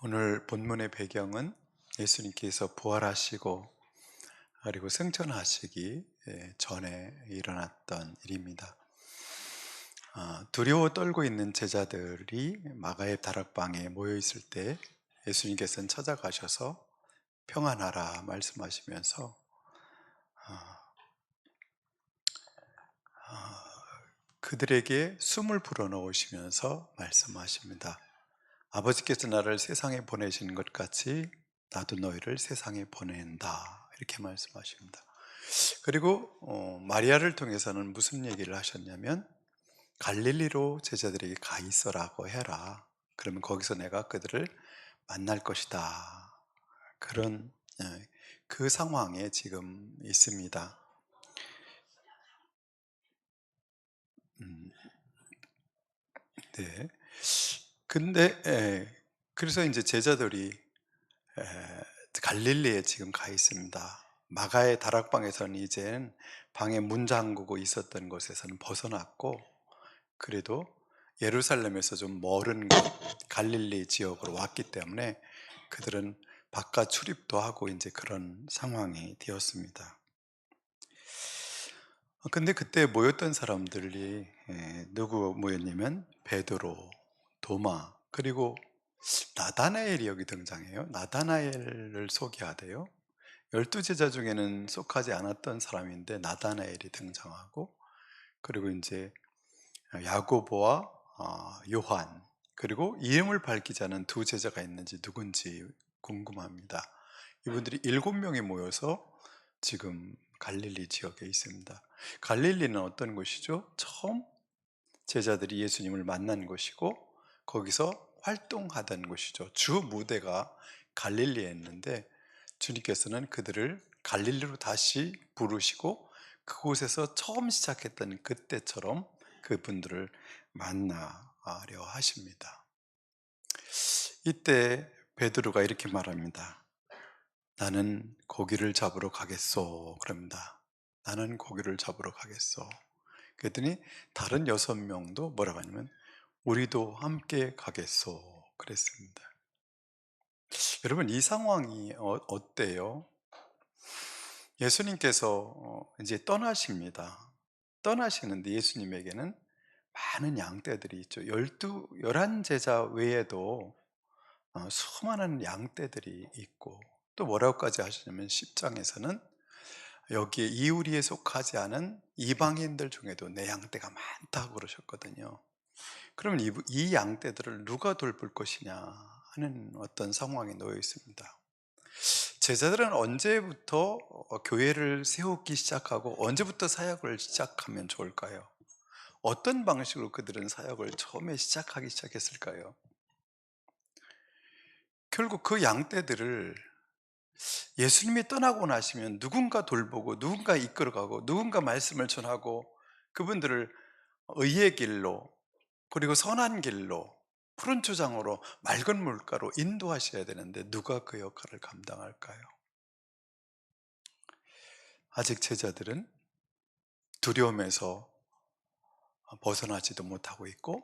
오늘 본문의 배경은 예수님께서 부활하시고 그리고 승천하시기 전에 일어났던 일입니다. 두려워 떨고 있는 제자들이 마가의 다락방에 모여 있을 때 예수님께서는 찾아가셔서 평안하라 말씀하시면서 그들에게 숨을 불어넣으시면서 말씀하십니다. 아버지께서 나를 세상에 보내신 것 같이 나도 너희를 세상에 보낸다, 이렇게 말씀하십니다. 그리고 마리아를 통해서는 무슨 얘기를 하셨냐면 갈릴리로 제자들에게 가 있어라고 해라. 그러면 거기서 내가 그들을 만날 것이다. 그런 그 상황에 지금 있습니다. 음, 네. 근데 그래서 이제 제자들이 갈릴리에 지금 가 있습니다. 마가의 다락방에서는 이젠 방에 문 잠그고 있었던 곳에서는 벗어났고, 그래도 예루살렘에서 좀 멀은 곳 갈릴리 지역으로 왔기 때문에 그들은 바깥 출입도 하고 이제 그런 상황이 되었습니다. 근데 그때 모였던 사람들이 누구 모였냐면 베드로, 도마, 그리고 나다나엘이 여기 등장해요. 나다나엘을 소개하대요. 12제자 중에는 속하지 않았던 사람인데 나다나엘이 등장하고, 그리고 이제 야고보와 요한, 그리고 이름을 밝히지 않은 두 제자가 있는지 누군지 궁금합니다. 이분들이 7명이 모여서 지금 갈릴리 지역에 있습니다. 갈릴리는 어떤 곳이죠? 처음 제자들이 예수님을 만난 곳이고 거기서 활동하던 곳이죠. 주 무대가 갈릴리에 있는데 주님께서는 그들을 갈릴리로 다시 부르시고 그곳에서 처음 시작했던 그때처럼 그분들을 만나려 하십니다. 이때 베드로가 이렇게 말합니다. 나는 고기를 잡으러 가겠소. 그럽니다. 나는 고기를 잡으러 가겠소. 그랬더니 다른 6명도 뭐라고 하냐면 우리도 함께 가겠소 그랬습니다. 여러분, 이 상황이 어때요? 예수님께서 이제 떠나십니다. 떠나시는데 예수님에게는 많은 양떼들이 있죠. 11 제자 외에도 수많은 양떼들이 있고, 또 뭐라고까지 하시냐면 10장에서는 여기에 이우리에 속하지 않은 이방인들 중에도 내 양떼가 많다고 그러셨거든요. 그러면 이 양떼들을 누가 돌볼 것이냐 하는 어떤 상황에 놓여 있습니다. 제자들은 언제부터 교회를 세우기 시작하고 언제부터 사역을 시작하면 좋을까요? 어떤 방식으로 그들은 사역을 처음에 시작하기 시작했을까요? 결국 그 양떼들을 예수님이 떠나고 나시면 누군가 돌보고 누군가 이끌어가고 누군가 말씀을 전하고 그분들을 의의 길로, 그리고 선한 길로, 푸른 초장으로, 맑은 물가로 인도하셔야 되는데 누가 그 역할을 감당할까요? 아직 제자들은 두려움에서 벗어나지도 못하고 있고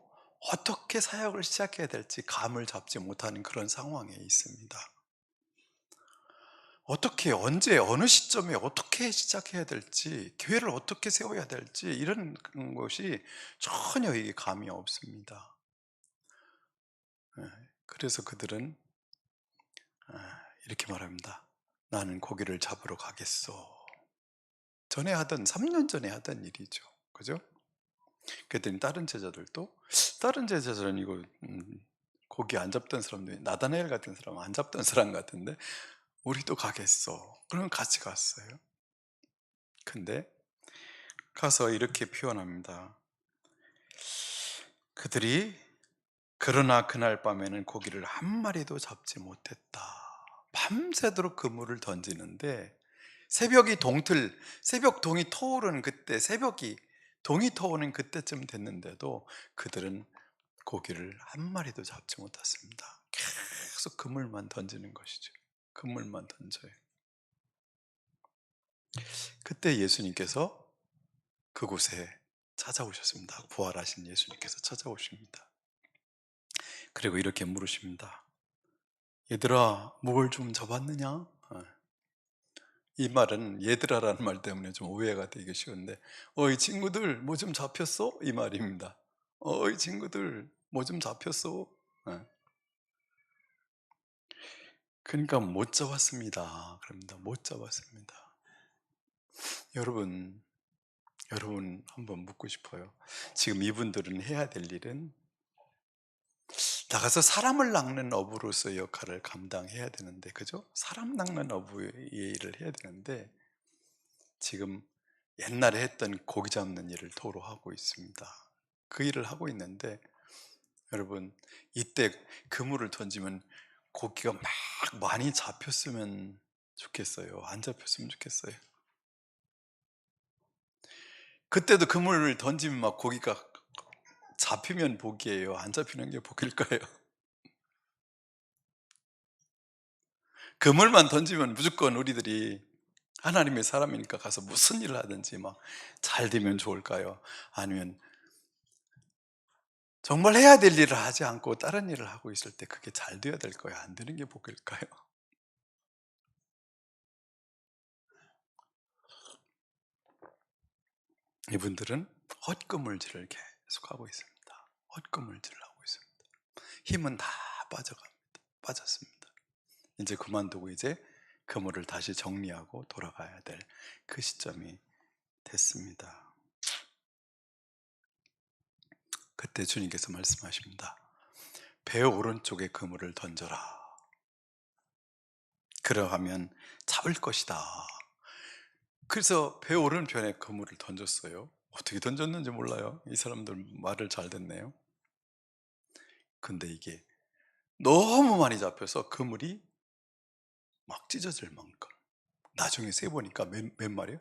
어떻게 사역을 시작해야 될지 감을 잡지 못하는 그런 상황에 있습니다. 어떻게, 언제, 어느 시점에 어떻게 시작해야 될지, 교회를 어떻게 세워야 될지 이런 것이 전혀 이게 감이 없습니다. 예, 그래서 그들은 이렇게 말합니다. 나는 고기를 잡으러 가겠어. 전에 하던 3년 전에 하던 일이죠. 그죠? 그랬더니 다른 제자들은 이거 고기 안 잡던 사람들, 나다나엘 같은 사람 안 잡던 사람 같은데 우리도 가겠어. 그러면 같이 갔어요. 근데 가서 이렇게 표현합니다. 그들이 그러나 그날 밤에는 고기를 한 마리도 잡지 못했다. 밤새도록 그물을 던지는데 새벽 동이 터오르는 그때, 새벽이 동이 터오는 그때쯤 됐는데도 그들은 고기를 한 마리도 잡지 못했습니다. 계속 그물만 던지는 것이죠. 그물만 던져요. 그때 예수님께서 그곳에 찾아오셨습니다. 부활하신 예수님께서 찾아오십니다. 그리고 이렇게 물으십니다. 얘들아, 뭘 좀 잡았느냐? 이 말은 얘들아라는 말 때문에 좀 오해가 되기 쉬운데, 어이 친구들 뭐 좀 잡혔어? 이 말입니다. 어이 친구들 뭐 좀 잡혔어? 예. 그러니까 못 잡았습니다. 그럽니다. 못 잡았습니다. 여러분, 여러분 한번 묻고 싶어요. 지금 이분들은 해야 될 일은 나가서 사람을 낚는 어부로서의 역할을 감당해야 되는데, 그죠? 사람 낚는 어부의 일을 해야 되는데, 지금 옛날에 했던 고기 잡는 일을 도로 하고 있습니다. 그 일을 하고 있는데, 여러분, 이때 그물을 던지면 고기가 막 많이 잡혔으면 좋겠어요? 안 잡혔으면 좋겠어요? 그때도 그물을 던지면 막 고기가 잡히면 복이에요? 안 잡히는 게 복일까요? 그물만 던지면 무조건 우리들이 하나님의 사람이니까 가서 무슨 일을 하든지 막 잘 되면 좋을까요? 아니면 정말 해야 될 일을 하지 않고 다른 일을 하고 있을 때 그게 잘 돼야 될 거예요? 안 되는 게 복일까요? 이분들은 헛그물질을 계속하고 있습니다. 헛그물질을 하고 있습니다. 힘은 다 빠져갑니다. 빠졌습니다. 이제 그만두고 이제 그물을 다시 정리하고 돌아가야 될 그 시점이 됐습니다. 그때 주님께서 말씀하십니다. 배 오른쪽에 그물을 던져라. 그러하면 잡을 것이다. 그래서 배 오른편에 그물을 던졌어요. 어떻게 던졌는지 몰라요. 이 사람들 말을 잘 듣네요. 근데 이게 너무 많이 잡혀서 그물이 막 찢어질 만큼. 나중에 세보니까 몇 마리요?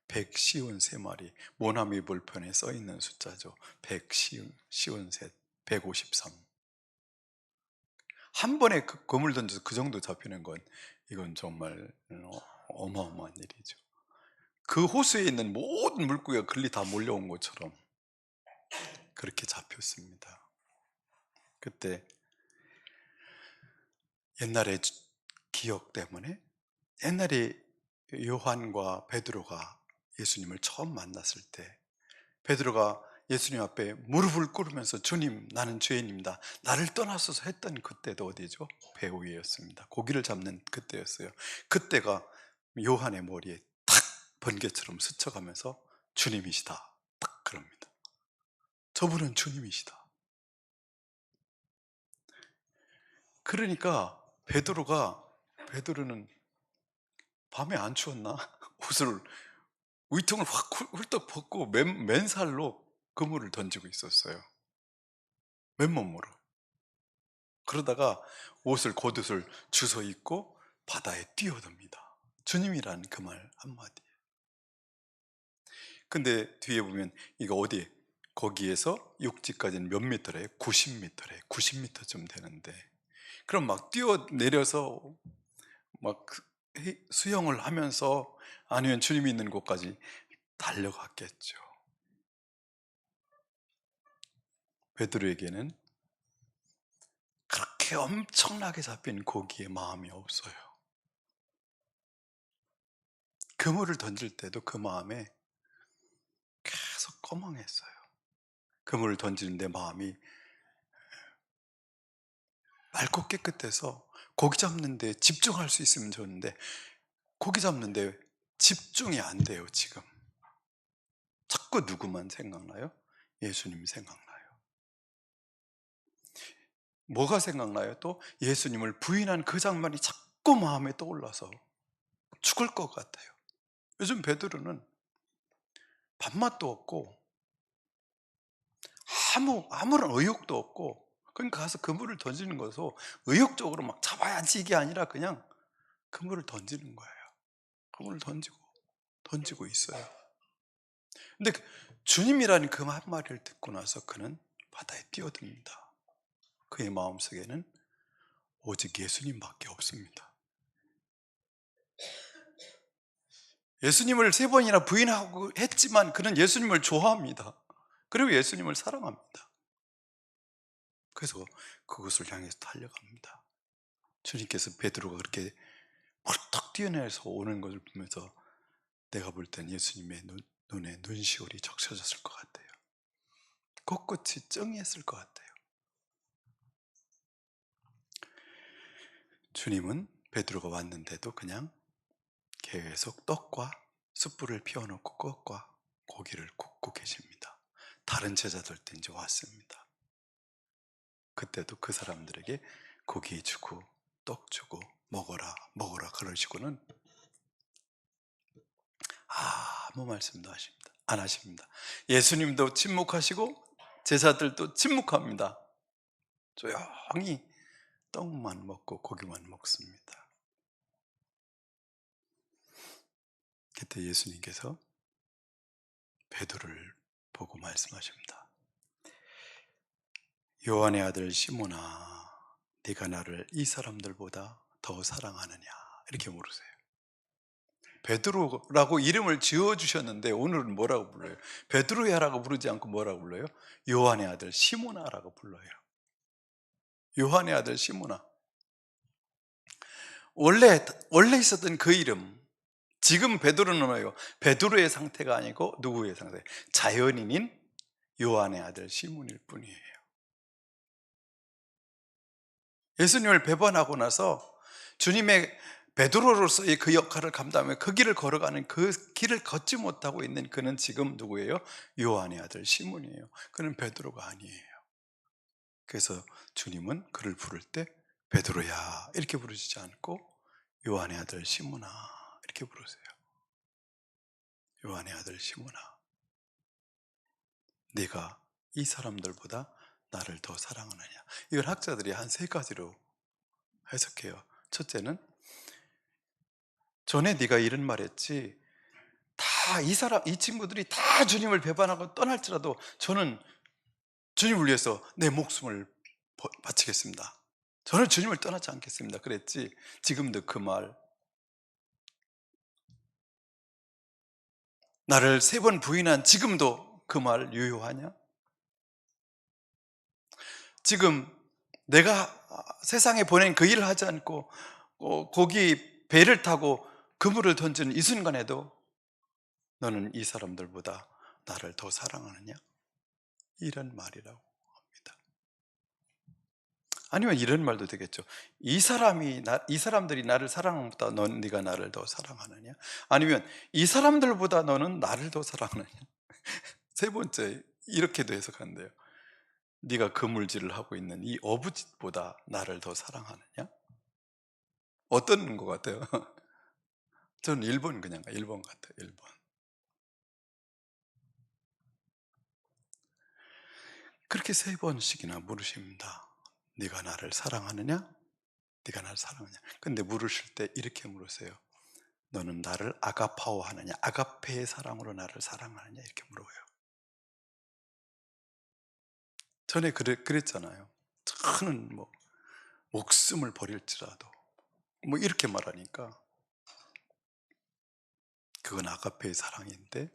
150 3마리. 모나미 볼편에 써 있는 숫자죠. 150 셋, 153. 한 번에 그물 던져서 그 정도 잡히는 건 이건 정말 어마어마한 일이죠. 그 호수에 있는 모든 물고기가 글리 다 몰려온 것처럼 그렇게 잡혔습니다. 그때 옛날의 기억 때문에, 옛날에 요한과 베드로가 예수님을 처음 만났을 때 베드로가 예수님 앞에 무릎을 꿇으면서 주님, 나는 죄인입니다, 나를 떠나소서 했던 그때도 어디죠? 배 위였습니다. 고기를 잡는 그때였어요. 그때가 요한의 머리에 탁 번개처럼 스쳐가면서 주님이시다, 딱 그럽니다. 저분은 주님이시다. 그러니까 베드로는 밤에 안 추웠나? 옷을 위통을 확 훌떡 벗고 맨살로 그물을 던지고 있었어요. 맨몸으로. 그러다가 겉옷을 주워 입고 바다에 뛰어듭니다. 주님이라는 그 말 한마디. 근데 뒤에 보면 이거 어디, 거기에서 육지까지는 몇 미터래? 90미터래. 90미터쯤 되는데, 그럼 막 뛰어내려서 막 수영을 하면서 아니면 주님이 있는 곳까지 달려갔겠죠. 베드로에게는 그렇게 엄청나게 잡힌 고기에 마음이 없어요. 그물을 던질 때도 그 마음에 계속 꺼멍했어요. 그물을 던지는데 마음이 맑고 깨끗해서 고기 잡는데 집중할 수 있으면 좋은데, 고기 잡는데 집중이 안 돼요. 지금 자꾸 누구만 생각나요? 예수님 생각나요. 뭐가 생각나요? 또 예수님을 부인한 그 장면이 자꾸 마음에 떠올라서 죽을 것 같아요. 요즘 베드로는 밥맛도 없고 아무런 의욕도 없고, 그러니까 가서 그물을 던지는 것으로 의욕적으로 막 잡아야지 이게 아니라 그냥 그물을 던지는 거예요. 그물을 던지고 있어요. 근데 주님이라는 그 한마디를 듣고 나서 그는 바다에 뛰어듭니다. 그의 마음속에는 오직 예수님밖에 없습니다. 예수님을 3번이나 부인하고 했지만 그는 예수님을 좋아합니다. 그리고 예수님을 사랑합니다. 그래서 그것을 향해서 달려갑니다. 주님께서 베드로가 그렇게 펄떡 뛰어내서 오는 것을 보면서 내가 볼 땐 예수님의 눈에 눈시울이 적셔졌을 것 같아요. 꼿꼿이 쩡했을 것 같아요. 주님은 베드로가 왔는데도 그냥 계속 떡과 숯불을 피워놓고 떡과 고기를 굽고 계십니다. 다른 제자들도 이제 왔습니다. 그때도 그 사람들에게 고기 주고 떡 주고 먹어라 먹어라 그러시고는 아무 말씀도 안 하십니다. 예수님도 침묵하시고 제자들도 침묵합니다. 조용히 떡만 먹고 고기만 먹습니다. 그때 예수님께서 베드로를 보고 말씀하십니다. 요한의 아들 시몬아, 네가 나를 이 사람들보다 더 사랑하느냐? 이렇게 물으세요. 베드로라고 이름을 지어주셨는데 오늘은 뭐라고 불러요? 베드로야라고 부르지 않고 뭐라고 불러요? 요한의 아들 시몬아라고 불러요. 요한의 아들 시몬아. 원래 있었던 그 이름, 지금 베드로는 뭐예요? 베드로의 상태가 아니고 누구의 상태? 자연인인 요한의 아들 시몬일 뿐이에요. 예수님을 배반하고 나서 주님의 베드로로서의 그 역할을 감당하며 그 길을 걸어가는 그 길을 걷지 못하고 있는 그는 지금 누구예요? 요한의 아들 시몬이에요. 그는 베드로가 아니에요. 그래서 주님은 그를 부를 때 베드로야 이렇게 부르시지 않고 요한의 아들 시몬아 이렇게 부르세요. 요한의 아들 시몬아, 네가 이 사람들보다 나를 더 사랑하느냐? 이걸 학자들이 한 세 가지로 해석해요. 첫째는 전에 네가 이런 말했지. 다 이 친구들이 다 주님을 배반하고 떠날지라도 저는 주님을 위해서 내 목숨을 바치겠습니다. 저는 주님을 떠나지 않겠습니다. 그랬지. 지금도 그 말, 나를 3번 부인한 지금도 그 말 유효하냐? 지금 내가 세상에 보낸 그 일을 하지 않고 거기 배를 타고 그물을 던지는 이 순간에도 너는 이 사람들보다 나를 더 사랑하느냐? 이런 말이라고 합니다. 아니면 이런 말도 되겠죠. 이 사람들이 나를 사랑하는 것보다 네가 나를 더 사랑하느냐? 아니면 이 사람들보다 너는 나를 더 사랑하느냐? 세 번째 이렇게도 해석한대요. 네가 그물질을 하고 있는 이 어부짓보다 나를 더 사랑하느냐? 어떤 것 같아요? 저는 1번 그냥 1번 같아요. 1번. 그렇게 3번씩이나 물으십니다. 네가 나를 사랑하느냐? 네가 나를 사랑하느냐? 근데 물으실 때 이렇게 물으세요. 너는 나를 아가파오하느냐? 아가페의 사랑으로 나를 사랑하느냐? 이렇게 물어요. 전에 그랬잖아요. 저는 뭐 목숨을 버릴지라도 뭐 이렇게 말하니까 그건 아가페의 사랑인데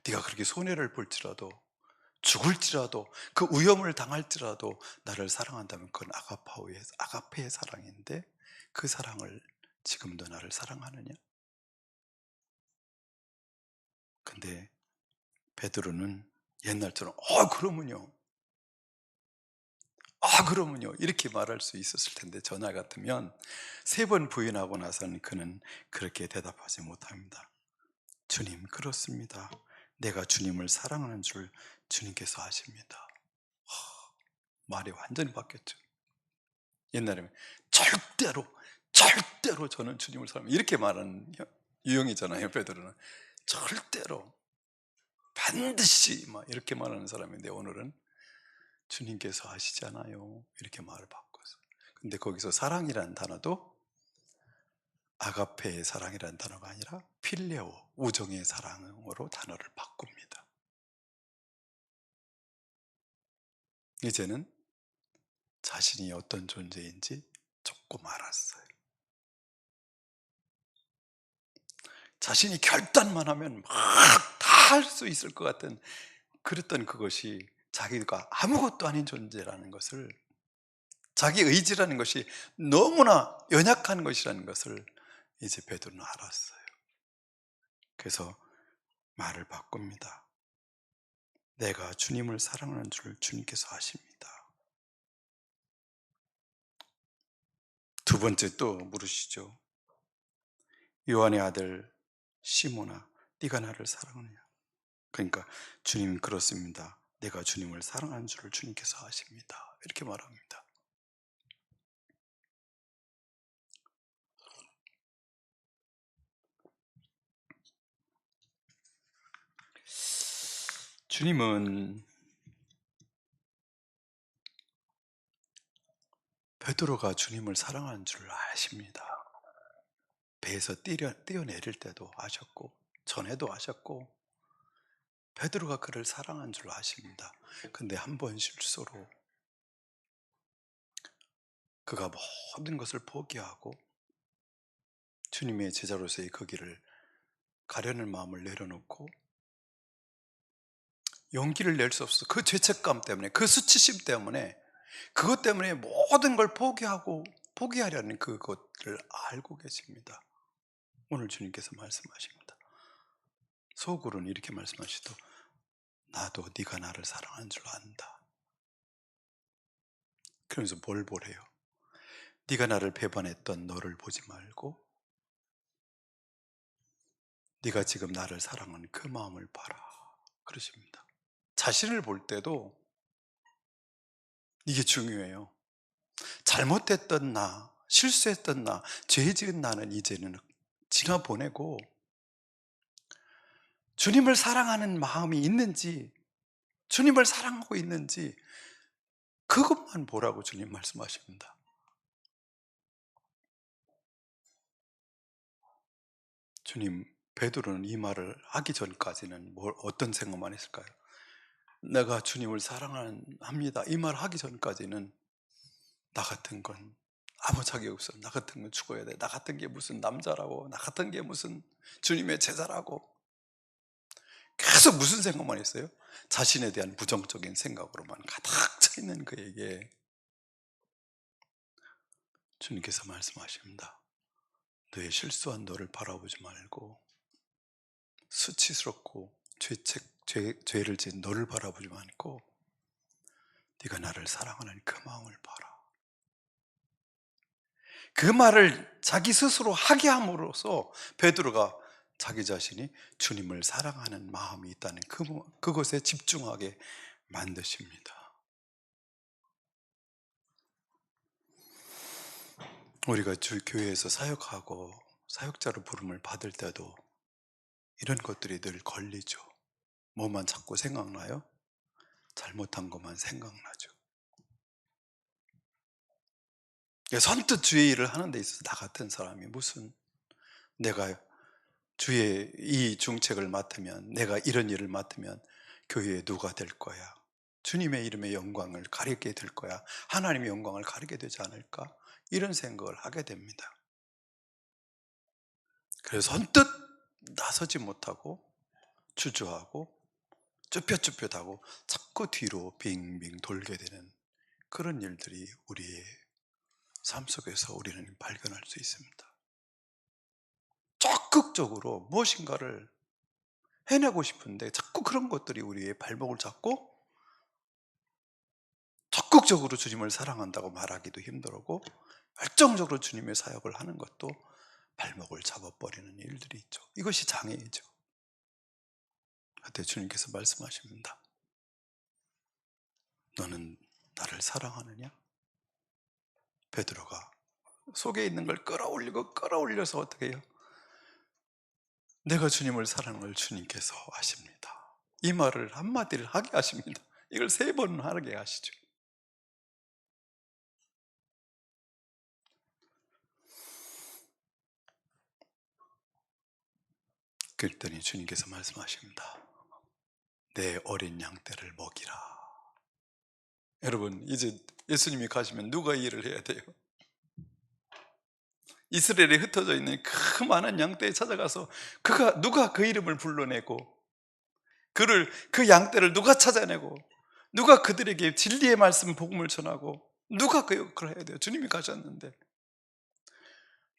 네가 그렇게 손해를 볼지라도 죽을지라도 그 위험을 당할지라도 나를 사랑한다면 그건 아가페의 사랑인데 그 사랑을 지금도 나를 사랑하느냐? 근데 베드로는 옛날처럼 그러면요 이렇게 말할 수 있었을 텐데 전화 같으면 3번 부인하고 나서는 그는 그렇게 대답하지 못합니다. 주님 그렇습니다. 내가 주님을 사랑하는 줄 주님께서 아십니다. 말이 완전히 바뀌었죠. 옛날에는 절대로 저는 주님을 사랑합니다 이렇게 말하는 유형이잖아요. 베드로는 절대로 반드시 막 이렇게 말하는 사람인데 오늘은 주님께서 아시잖아요 이렇게 말을 바꿨어요. 근데 거기서 사랑이라는 단어도 아가페의 사랑이라는 단어가 아니라 필레오 우정의 사랑으로 단어를 바꿉니다. 이제는 자신이 어떤 존재인지 조금 알았어요. 자신이 결단만 하면 막 다 할 수 있을 것 같은 그랬던 그것이 자기가 아무것도 아닌 존재라는 것을 자기 의지라는 것이 너무나 연약한 것이라는 것을 이제 베드로는 알았어요. 그래서 말을 바꿉니다. 내가 주님을 사랑하는 줄 주님께서 아십니다. 두 번째 또 물으시죠. 요한의 아들 시몬아, 네가 나를 사랑하느냐? 그러니까 주님 그렇습니다. 내가 주님을 사랑하는 줄을 주님께서 아십니다. 이렇게 말합니다. 주님은 베드로가 주님을 사랑하는 줄 아십니다. 배에서 뛰어내릴 때도 아셨고 전에도 아셨고 베드로가 그를 사랑한 줄 아십니다. 근데 한 번 실수로 그가 모든 것을 포기하고 주님의 제자로서의 그 길을 가려는 마음을 내려놓고 용기를 낼 수 없어. 그 죄책감 때문에, 그 수치심 때문에, 그것 때문에 모든 걸 포기하려는 그것을 알고 계십니다. 오늘 주님께서 말씀하십니다. 속으로는 이렇게 말씀하시도 나도 네가 나를 사랑하는 줄 안다. 그러면서 뭘 보래요? 네가 나를 배반했던 너를 보지 말고 네가 지금 나를 사랑하는 그 마음을 봐라. 그러십니다. 자신을 볼 때도 이게 중요해요. 잘못했던 나, 실수했던 나, 죄 지은 나는 이제는 지나보내고 주님을 사랑하는 마음이 있는지, 주님을 사랑하고 있는지 그것만 보라고 주님 말씀하십니다. 주님, 베드로는 이 말을 하기 전까지는 어떤 생각만 했을까요? 내가 주님을 사랑합니다. 이 말 하기 전까지는 나 같은 건 아무 자격 없어. 나 같은 건 죽어야 돼. 나 같은 게 무슨 남자라고. 나 같은 게 무슨 주님의 제자라고. 계속 무슨 생각만 했어요? 자신에 대한 부정적인 생각으로만 가득 차 있는 그에게 주님께서 말씀하십니다. 너의 실수한 너를 바라보지 말고 수치스럽고 죄를 지은 너를 바라보지 말고 네가 나를 사랑하는 그 마음을 봐라. 그 말을 자기 스스로 하게 함으로써 베드로가 자기 자신이 주님을 사랑하는 마음이 있다는 그것에 집중하게 만드십니다. 우리가 교회에서 사역하고 사역자로 부름을 받을 때도 이런 것들이 늘 걸리죠. 뭐만 자꾸 생각나요? 잘못한 것만 생각나죠. 선뜻 주의 일을 하는 데 있어서 나 같은 사람이 무슨 내가 주의 이 중책을 맡으면 내가 이런 일을 맡으면 교회에 누가 될 거야? 주님의 이름의 영광을 가리게 될 거야? 하나님의 영광을 가리게 되지 않을까? 이런 생각을 하게 됩니다. 그래서 선뜻 나서지 못하고 주저하고 쭈뼛쭈뼛하고 자꾸 뒤로 빙빙 돌게 되는 그런 일들이 우리의 삶 속에서 우리는 발견할 수 있습니다. 적극적으로 무엇인가를 해내고 싶은데 자꾸 그런 것들이 우리의 발목을 잡고 적극적으로 주님을 사랑한다고 말하기도 힘들고 열정적으로 주님의 사역을 하는 것도 발목을 잡아버리는 일들이 있죠. 이것이 장애이죠. 그때 주님께서 말씀하십니다. 너는 나를 사랑하느냐? 베드로가 속에 있는 걸 끌어올려서 어떻게 해요? 내가 주님을 사랑하는 걸 주님께서 아십니다. 이 말을 한마디를 하게 하십니다. 이걸 3번 하게 하시죠. 그랬더니 주님께서 말씀하십니다. 내 어린 양떼를 먹이라. 여러분, 이제 예수님이 가시면 누가 이 일을 해야 돼요? 이스라엘에 흩어져 있는 그 많은 양떼에 찾아가서 누가 그 이름을 불러내고 그 양떼를 누가 찾아내고 누가 그들에게 진리의 말씀 복음을 전하고 누가 그 역할을 해야 돼요? 주님이 가셨는데.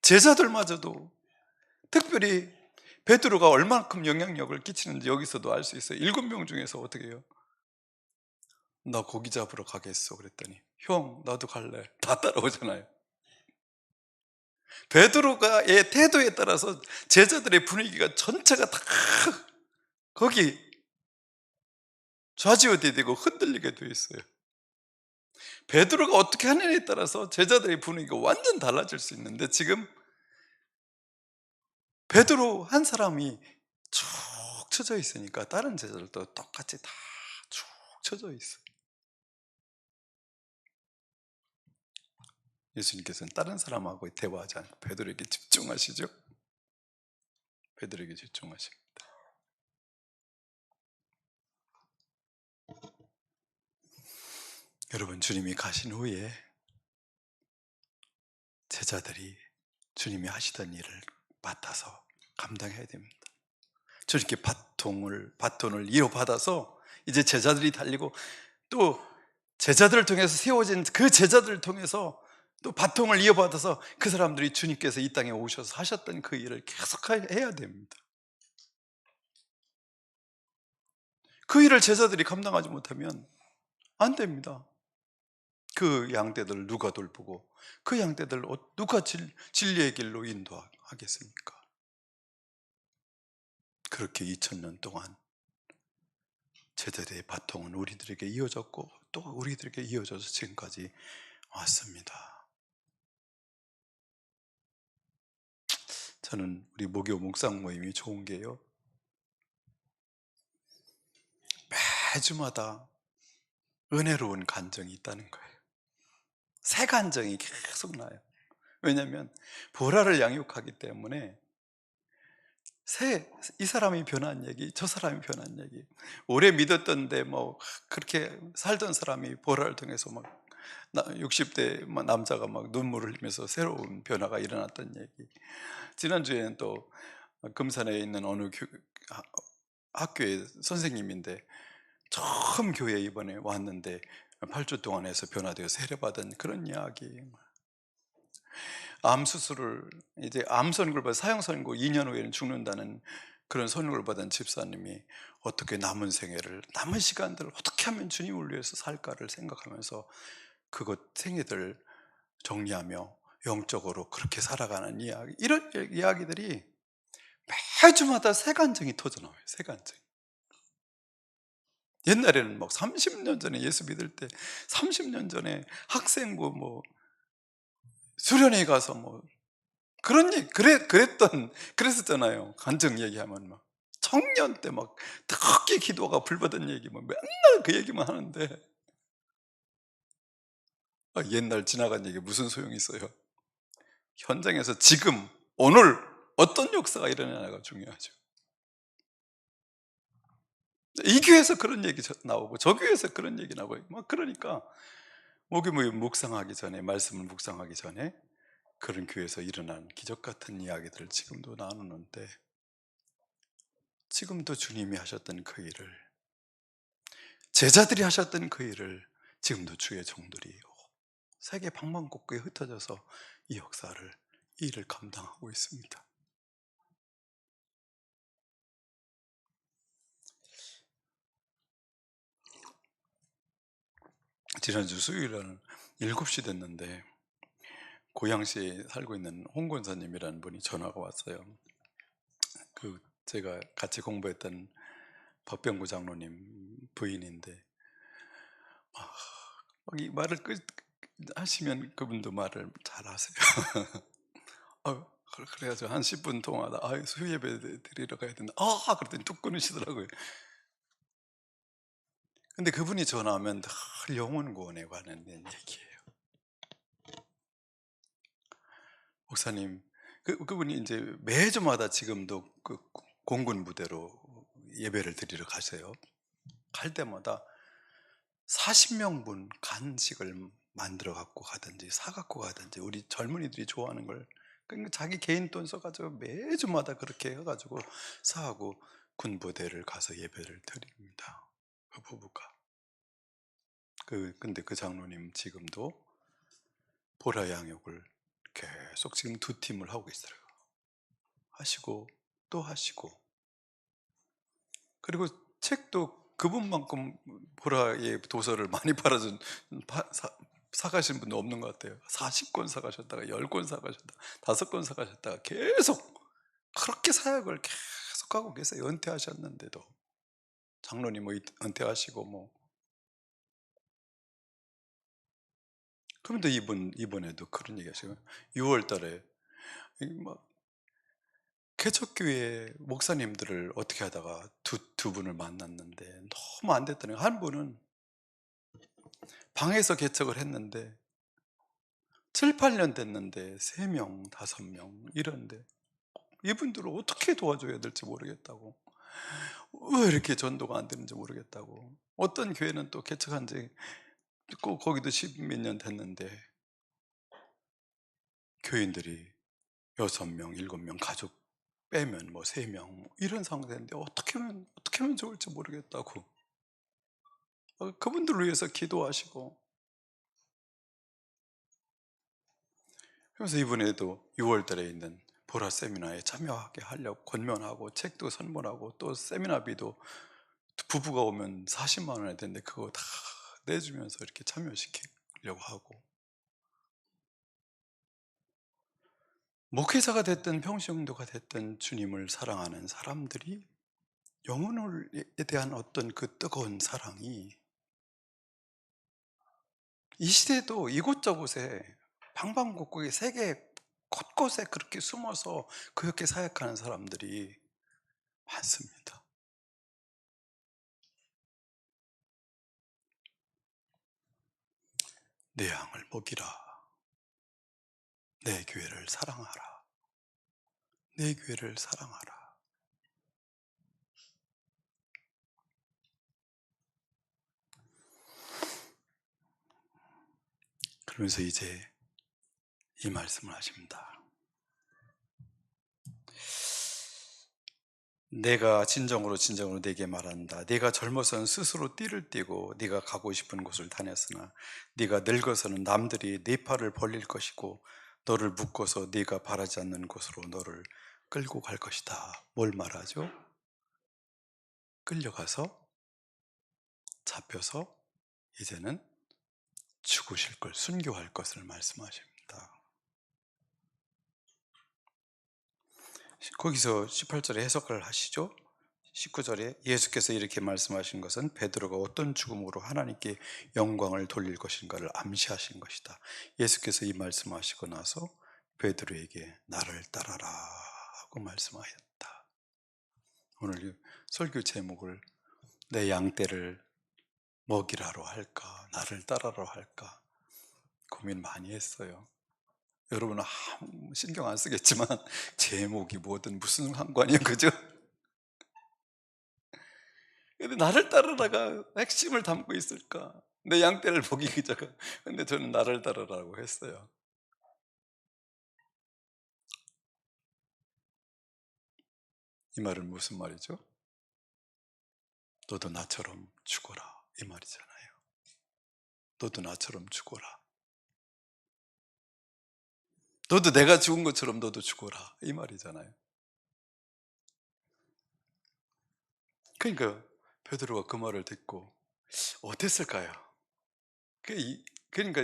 제자들마저도, 특별히 베드로가 얼만큼 영향력을 끼치는지 여기서도 알 수 있어요. 7명 중에서 어떻게 해요? "나 고기 잡으러 가겠어." 그랬더니 "형 나도 갈래." 다 따라오잖아요. 베드로가의 태도에 따라서 제자들의 분위기가 전체가 다 거기 좌지우지되고 흔들리게 돼 있어요. 베드로가 어떻게 하느냐에 따라서 제자들의 분위기가 완전 달라질 수 있는데, 지금 베드로 한 사람이 축 처져 있으니까 다른 제자들도 똑같이 다 축 처져 있어요. 예수님께서는 다른 사람하고 대화하지 않고 베드로에게 집중하시죠. 베드로에게 집중하십니다. 여러분, 주님이 가신 후에 제자들이 주님이 하시던 일을 맡아서 감당해야 됩니다. 주님께 바톤을 이어받아서 이제 제자들이 달리고, 또 제자들을 통해서 세워진 그 제자들을 통해서 또 바통을 이어받아서 그 사람들이 주님께서 이 땅에 오셔서 하셨던 그 일을 계속 해야 됩니다. 그 일을 제자들이 감당하지 못하면 안 됩니다. 그 양떼들을 누가 돌보고 그 양떼들을 누가 진리의 길로 인도하겠습니까? 그렇게 2000년 동안 제자들의 바통은 우리들에게 이어졌고 또 우리들에게 이어져서 지금까지 왔습니다. 저는 우리 목요 묵상 모임이 좋은 게요, 매주마다 은혜로운 간증이 있다는 거예요. 새 간증이 계속 나요. 왜냐하면 보라를 양육하기 때문에 이 사람이 변한 얘기, 저 사람이 변한 얘기, 오래 믿었던데 뭐 그렇게 살던 사람이 보라를 통해서 막 60대 남자가 막 눈물을 흘리면서 새로운 변화가 일어났던 얘기. 지난주에는 또 금산에 있는 어느 학교의 선생님인데 처음 교회에 이번에 왔는데 8주 동안 해서 변화되어 세례받은 그런 이야기. 암 수술을, 이제 암 선고를 받아 사형 선고 2년 후에는 죽는다는 그런 선고를 받은 집사님이 어떻게 남은 생애를, 남은 시간들을 어떻게 하면 주님을 위해서 살까를 생각하면서 그것 생애들 정리하며 영적으로 그렇게 살아가는 이야기, 이런 이야기들이 매주마다 새 간증이 터져나와요. 새 간증. 옛날에는 막 30년 전에 예수 믿을 때 30년 전에 학생부 뭐 수련회 가서 뭐 그런 얘기 그랬었잖아요. 간증 얘기하면 막 청년 때 막 특히 기도가 불받은 얘기 뭐 맨날 그 얘기만 하는데, 옛날 지나간 얘기 무슨 소용이 있어요. 현장에서 지금 오늘 어떤 역사가 일어나냐가 중요하죠. 이 교회에서 그런 얘기 나오고 저 교회에서 그런 얘기 나오고 막 그러니까 목요 묵상하기 전에, 말씀을 묵상하기 전에 그런 교회에서 일어난 기적 같은 이야기들을 지금도 나누는데, 지금도 주님이 하셨던 그 일을, 제자들이 하셨던 그 일을 지금도 주의 종들이 세계 방방곡곡에 흩어져서 이 역사를, 이 일을 감당하고 있습니다. 지난주 수요일에는 7시 됐는데 고양시에 살고 있는 홍 권사님이라는 분이 전화가 왔어요. 제가 같이 공부했던 법병구 장로님 부인인데, 이 말을 하시면 그분도 말을 잘 하세요. 그래가지고 한 10분 동안 수요 예배 드리러 가야 된다. 그랬더니 뚝 끊으시더라고요. 근데 그분이 전화하면 늘 영혼 구원에 관한 얘기예요. 목사님, 그분이 이제 매주마다 지금도 그 공군 부대로 예배를 드리러 가세요. 갈 때마다 40명분 간식을 만들어 갖고 가든지 사 갖고 가든지, 우리 젊은이들이 좋아하는 걸 그러니까 자기 개인 돈 써가지고 매주마다 그렇게 해가지고 사하고 군부대를 가서 예배를 드립니다. 그 부부가. 근데 그 장로님 지금도 보라 양육을 계속 지금 두 팀을 하고 있어요. 하시고 또 하시고, 그리고 책도 그분만큼 보라의 도서를 많이 팔아준 사가신 분도 없는 것 같아요. 40권 사가셨다가 10권 사가셨다가 5권 사가셨다가 계속 그렇게 사역을 계속 하고 계세요. 은퇴하셨는데도. 장로님 뭐 은퇴하시고 뭐. 그런데 이번에도 그런 얘기 하시고 6월 달에 막 개척교회 목사님들을 어떻게 하다가 두 분을 만났는데 너무 안 됐더니, 한 분은 방에서 개척을 했는데 7, 8년 됐는데 3명, 5명 이런데, 이분들을 어떻게 도와줘야 될지 모르겠다고, 왜 이렇게 전도가 안 되는지 모르겠다고. 어떤 교회는 또 개척한 지 꼭 거기도 10몇 년 됐는데 교인들이 6명, 7명, 가족 빼면 뭐 3명 뭐 이런 상태인데 어떻게 하면 좋을지 모르겠다고. 그분들을 위해서 기도하시고. 그래서 이번에도 6월 달에 있는 보라 세미나에 참여하게 하려고 권면하고 책도 선물하고 또 세미나비도 부부가 오면 40만 원이 되는데 그거 다 내주면서 이렇게 참여시키려고 하고. 목회자가 됐든 평신도가 됐든 주님을 사랑하는 사람들이 영혼에 대한 어떤 그 뜨거운 사랑이 이 시대도 이곳저곳에 방방곡곡에 세계 곳곳에 그렇게 숨어서 그렇게 사역하는 사람들이 많습니다. 내 양을 먹이라. 내 교회를 사랑하라. 내 교회를 사랑하라. 그러면서 이제 이 말씀을 하십니다. 내가 진정으로 네게 말한다. 네가 젊어서는 스스로 띠를 띠고 네가 가고 싶은 곳을 다녔으나 네가 늙어서는 남들이 네 팔을 벌릴 것이고 너를 묶어서 네가 바라지 않는 곳으로 너를 끌고 갈 것이다. 뭘 말하죠? 끌려가서 잡혀서 이제는 죽으실 걸, 순교할 것을 말씀하십니다. 거기서 18절에 해석을 하시죠. 19절에 예수께서 이렇게 말씀하신 것은 베드로가 어떤 죽음으로 하나님께 영광을 돌릴 것인가를 암시하신 것이다. 예수께서 이 말씀하시고 나서 베드로에게 나를 따라라 하고 말씀하셨다. 오늘 설교 제목을 내 양떼를 먹이라로 할까 나를 따라로 할까 고민 많이 했어요. 여러분은 아무 신경 안 쓰겠지만 제목이 뭐든 무슨 상관이야, 그죠? 근데 나를 따르라가 핵심을 담고 있을까? 내 양떼를 먹이기자가. 근데 저는 나를 따르라고 했어요. 이 말은 무슨 말이죠? 너도 나처럼 죽어라, 이 말이잖아요. 너도 나처럼 죽어라. 너도 내가 죽은 것처럼 너도 죽어라, 이 말이잖아요. 그러니까 베드로가 그 말을 듣고 어땠을까요? 그러니까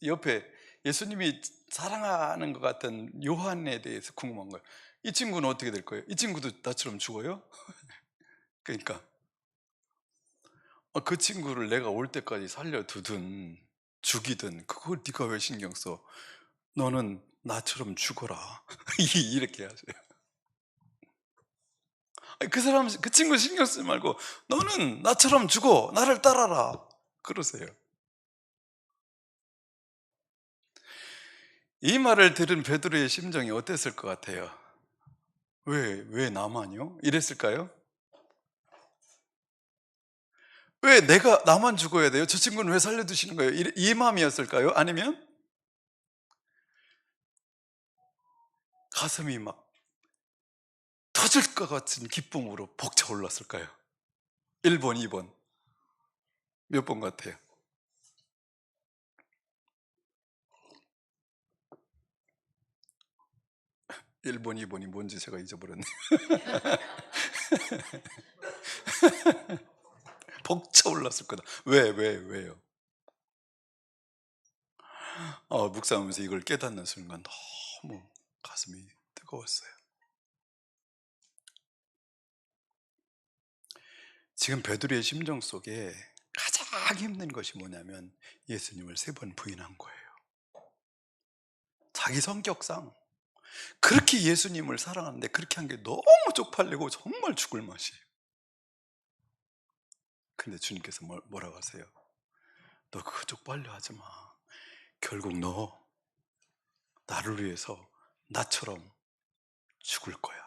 옆에 예수님이 사랑하는 것 같은 요한에 대해서 궁금한 거예요. 이 친구는 어떻게 될 거예요? 이 친구도 나처럼 죽어요? 그러니까 그 친구를 내가 올 때까지 살려두든 죽이든 그걸 네가 왜 신경 써? 너는 나처럼 죽어라. 이렇게 하세요. 그 사람, 그 친구 신경 쓰지 말고 너는 나처럼 죽어, 나를 따라라, 그러세요. 이 말을 들은 베드로의 심정이 어땠을 것 같아요? 왜 나만요? 이랬을까요? 왜 내가 나만 죽어야 돼요? 저 친구는 왜 살려두시는 거예요? 이 마음이었을까요? 아니면 가슴이 막 터질 것 같은 기쁨으로 벅차올랐을까요? 1번, 2번. 몇 번 같아요? 1번, 2번이 뭔지 제가 잊어버렸네. 벅차올랐을 거다. 왜요? 묵상하면서 이걸 깨닫는 순간 너무 가슴이 뜨거웠어요. 지금 베드로의 심정 속에 가장 힘든 것이 뭐냐면 예수님을 3번 부인한 거예요. 자기 성격상 그렇게 예수님을 사랑하는데 그렇게 한 게 너무 쪽팔리고 정말 죽을 맛이에요. 근데 주님께서 뭐라고 하세요? 너 그거 쪽팔려 하지 마. 결국 너 나를 위해서 나처럼 죽을 거야.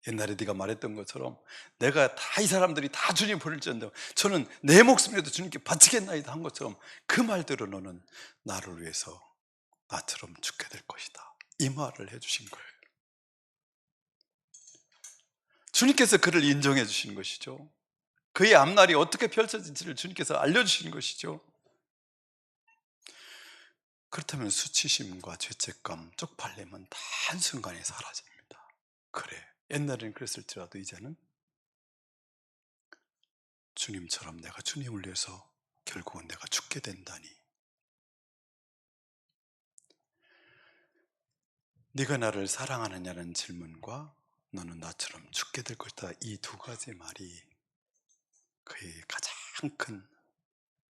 옛날에 네가 말했던 것처럼 내가 다 이 사람들이 다 주님 부를지언정 저는 내 목숨이라도 주님께 바치겠나이다 한 것처럼 그 말대로 너는 나를 위해서 나처럼 죽게 될 것이다. 이 말을 해주신 거예요. 주님께서 그를 인정해 주신 것이죠. 그의 앞날이 어떻게 펼쳐질지를 주님께서 알려주신 것이죠. 그렇다면 수치심과 죄책감, 쪽팔림은 다 한순간에 사라집니다. 그래, 옛날에는 그랬을지라도 이제는 주님처럼 내가 주님을 위해서 결국은 내가 죽게 된다니. 네가 나를 사랑하느냐는 질문과 너는 나처럼 죽게 될 것이다, 이 두 가지 말이 그의 가장 큰,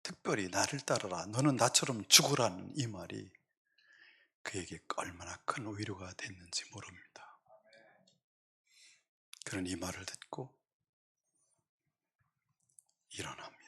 특별히 나를 따르라, 너는 나처럼 죽으라는 이 말이 그에게 얼마나 큰 위로가 됐는지 모릅니다. 그는 이 말을 듣고 일어납니다.